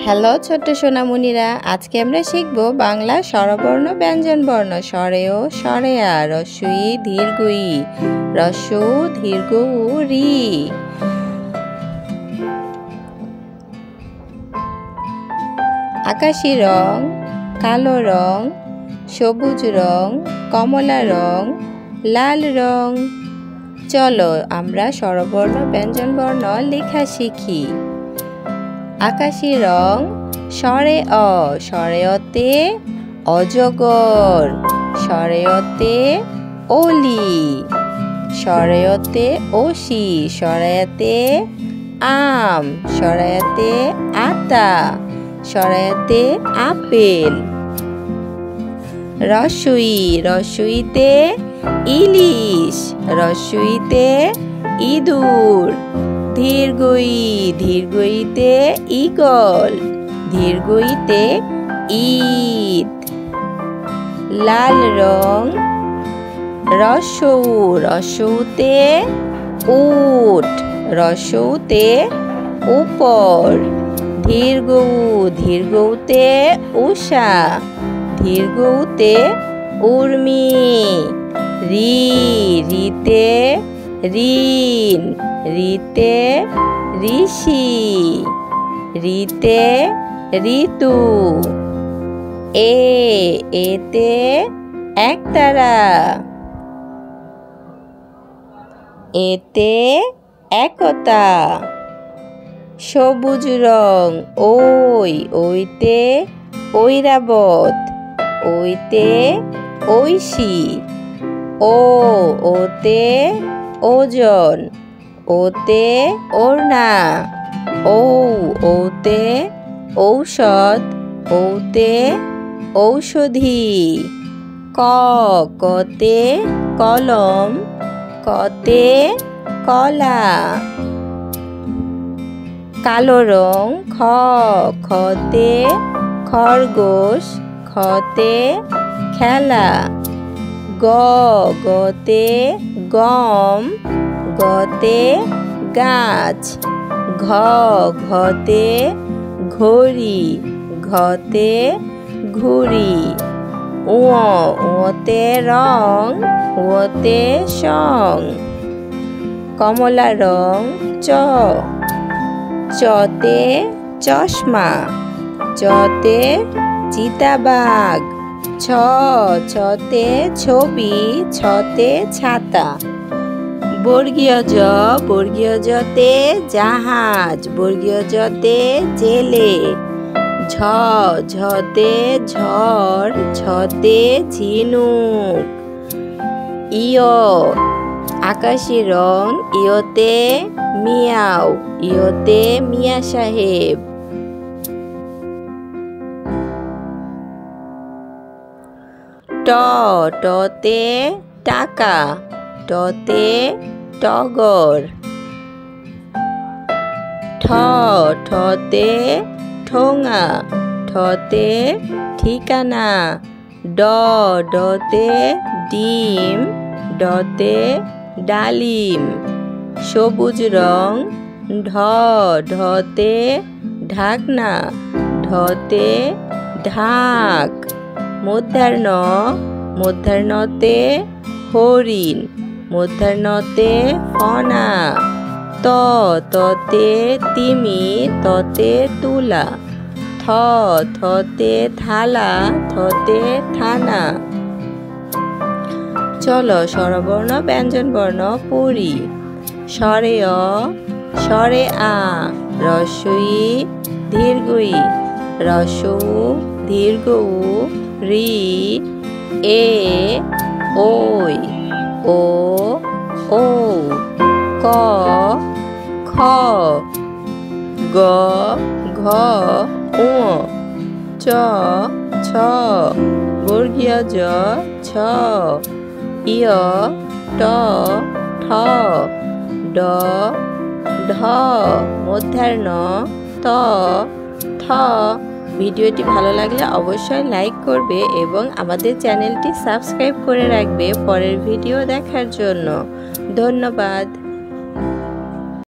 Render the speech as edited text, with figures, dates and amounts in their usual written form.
Hello ছোট্ট সোনামণিরা, আজকে আমরা শিখব বাংলা স্বরবর্ণ ব্যঞ্জন বর্ণ। স্বরেও স্বরেয়া, রস্বই দীর্ঘই, রস্য দীর্ঘ রি। আকাশি রং, কালো রং, সবুজ রং, কমলা রং, লাল রং। চলো আমরা স্বরবর্ণ ব্যঞ্জন বর্ণ লেখা শিখি। আকাশি রং, স্বরে অ, স্বরে অতে অজগর, স্বরে অতে অলি, স্বরে অতে অসি, স্বরায়াতে আম, স্বরায়াতে আতা, স্বরায়াতে আপেল। রস্বই, রস্বইতে ইলিশ, রস্বইতে ইঁদুর। দীর্ঘই, দীর্ঘইতে ঈগল, দীর্ঘইতে ঈদ। লাল রং, রস্যৌ, রস্যৌতে উট, রস্যৌতে উপর। দীর্ঘৌ, দীর্ঘৌতে উষা, দীর্ঘৌতে উর্মি। রি, রিতে ঋণ, রিতে ঋষি, রিতে ঋতু। এতে একতারা, এতে একতা। সবুজ রং, ওই, ওইতে ঐরাবত, ওইতে ঐশী। ওতে ওজন, ওতে ওড়না। ওতে ঔষধ, ওতে ঔষধি। কতে কলম, কতে কলা। কালো রং, খতে খরগোশ, খতে খেলা। গতে গম, গতে গাছ। ঘতে ঘড়ি, ঘতে ঘুড়ি। ওতে রং, ওতে সং। কমলা রং, চতে চশমা, চতে চিতাবাঘ। ছতে ছবি, ছতে ছাতা। বর্গীয় জ, বর্গীয় জতে জাহাজ, বর্গীয় জতে জেলে। ঝতে ঝড়, ঝতে ঝিনুক। ইয়, আকাশি রং, ইয়তে মিয়াও, ইয়তে মিয়া সাহেব। টতে টাকা, টতে টগর। ঠতে ঠোঙা, ঠতে ঠিকানা। ডতে ডিম, ডতে ডালিম। সবুজ রং, ঢতে ঢাকনা, ঢতে ঢাক। মূর্ধন্য, মূর্ধন্যতে হরিণ, মূর্ধন্যতে ফনা। ততে তিমি, ততে তুলা। থতে থালা, থতে থানা। চলো স্বরবর্ণ ব্যঞ্জন বর্ণ পড়ি। স্বরে অ, স্বরে আ, রস্বই দীর্ঘই, রস্যৌ দীর্ঘ রি। ওই, ও ক, খ, গ, ঘ, ঙ, চ, ছ। বর্গীয় জ, ছ। ইয়, ট, ঠ, ড, ঢ। মূর্ধন্য, ত, থ। ভিডিওটি ভালো লাগলে অবশ্যই লাইক করবে এবং আমাদের চ্যানেলটি সাবস্ক্রাইব করে রাখবে পরের ভিডিও দেখার জন্য। ধন্যবাদ।